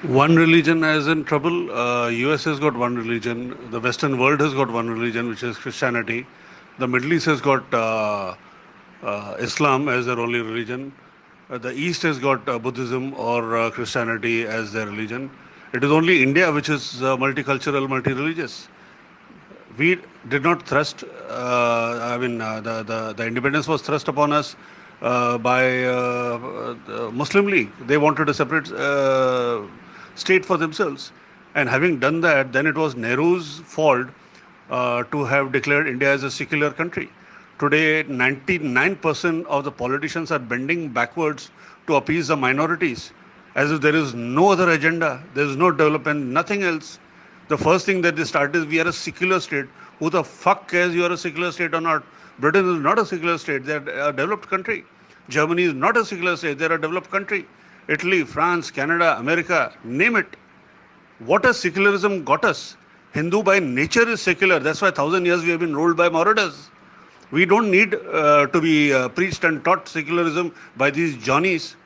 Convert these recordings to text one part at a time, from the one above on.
One religion is in trouble. US has got one religion. The Western world has got one religion, which is Christianity. The Middle East has got Islam as their only religion. The East has got Buddhism or Christianity as their religion. It is only India which is multicultural, multi-religious. We did not thrust. The independence was thrust upon us by Muslim League. They wanted a separate state for themselves, and having done that, then it was Nehru's fault to have declared India as a secular country. Today, 99% of the politicians are bending backwards to appease the minorities, as if there is no other agenda, there is no development, nothing else. The first thing that they start is we are a secular state. Who the fuck cares you are a secular state or not? Britain is not a secular state. They are a developed country. Germany is not a secular state. They are a developed country. Italy, France, Canada, America, name it. What has secularism got us? Hindu by nature is secular. That's why 1,000 years we have been ruled by marauders. We don't need to be preached and taught secularism by these Johnnies.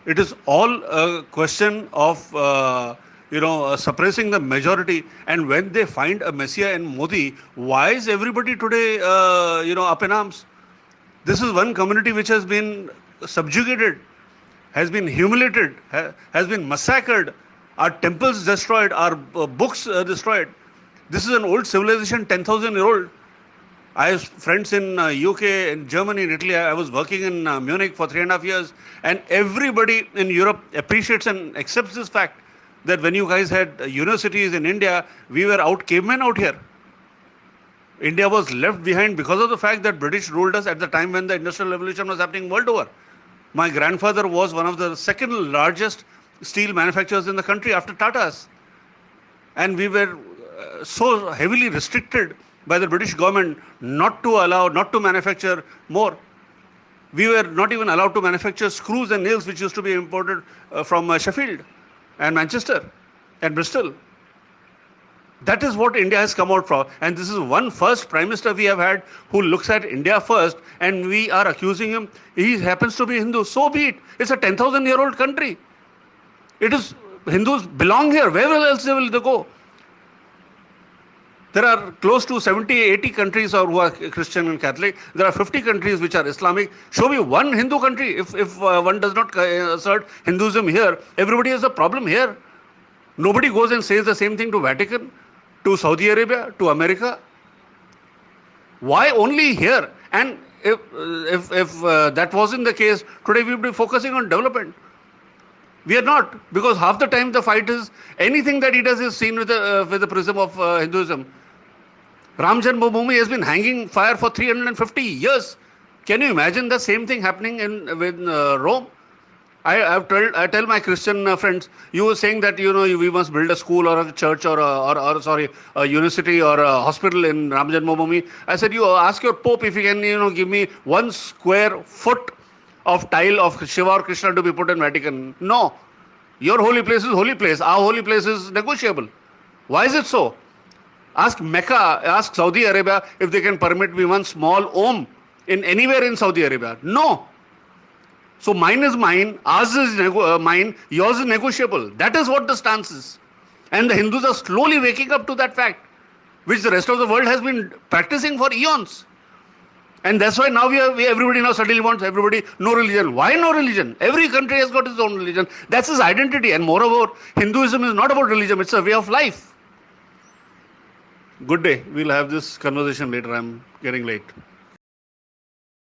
It is all a question of suppressing the majority. And when they find a messiah in Modi, why is everybody today up in arms? This is one community which has been subjugated, has been humiliated, has been massacred, our temples destroyed, our books destroyed. This is an old civilization, 10,000 year old. I have friends in UK, in Germany, in Italy. I was working in Munich for 3.5 years, and everybody in Europe appreciates and accepts this fact that when you guys had universities in India, we were out cavemen out here. India was left behind because of the fact that British ruled us at the time when the Industrial Revolution was happening world over. My grandfather was one of the second largest steel manufacturers in the country after Tata's. And we were so heavily restricted by the British government not to manufacture more. We were not even allowed to manufacture screws and nails, which used to be imported from Sheffield and Manchester and Bristol. That is what India has come out from. And this is one first Prime Minister we have had who looks at India first, and we are accusing him. He happens to be Hindu. So be it. It's a 10,000 year old country. It is, Hindus belong here. Where else will they go? There are close to 70, 80 countries who are Christian and Catholic. There are 50 countries which are Islamic. Show me one Hindu country. If one does not assert Hinduism here, everybody has a problem here. Nobody goes and says the same thing to Vatican, to Saudi Arabia, to America. Why only here? And if that wasn't the case, today we would be focusing on development. We are not, because half the time the fight is anything that he does is seen with the prism of Hinduism. Ram Janmabhoomi has been hanging fire for 350 years. Can you imagine the same thing happening with Rome? I tell my Christian friends, you were saying that we must build a school or a church or a university or a hospital in Ram Janmabhoomi. I said, you ask your Pope if he can give me 1 square foot of tile of Shiva or Krishna to be put in Vatican. No, your holy place is holy place. Our holy place is negotiable. Why is it so? Ask Mecca, ask Saudi Arabia if they can permit me 1 small Om in anywhere in Saudi Arabia. No. So mine is mine, ours is mine, yours is negotiable. That is what the stance is. And the Hindus are slowly waking up to that fact, which the rest of the world has been practicing for eons. And that's why now everybody now suddenly wants everybody, no religion. Why no religion? Every country has got its own religion. That's its identity. And moreover, Hinduism is not about religion, it's a way of life. Good day. We'll have this conversation later. I'm getting late.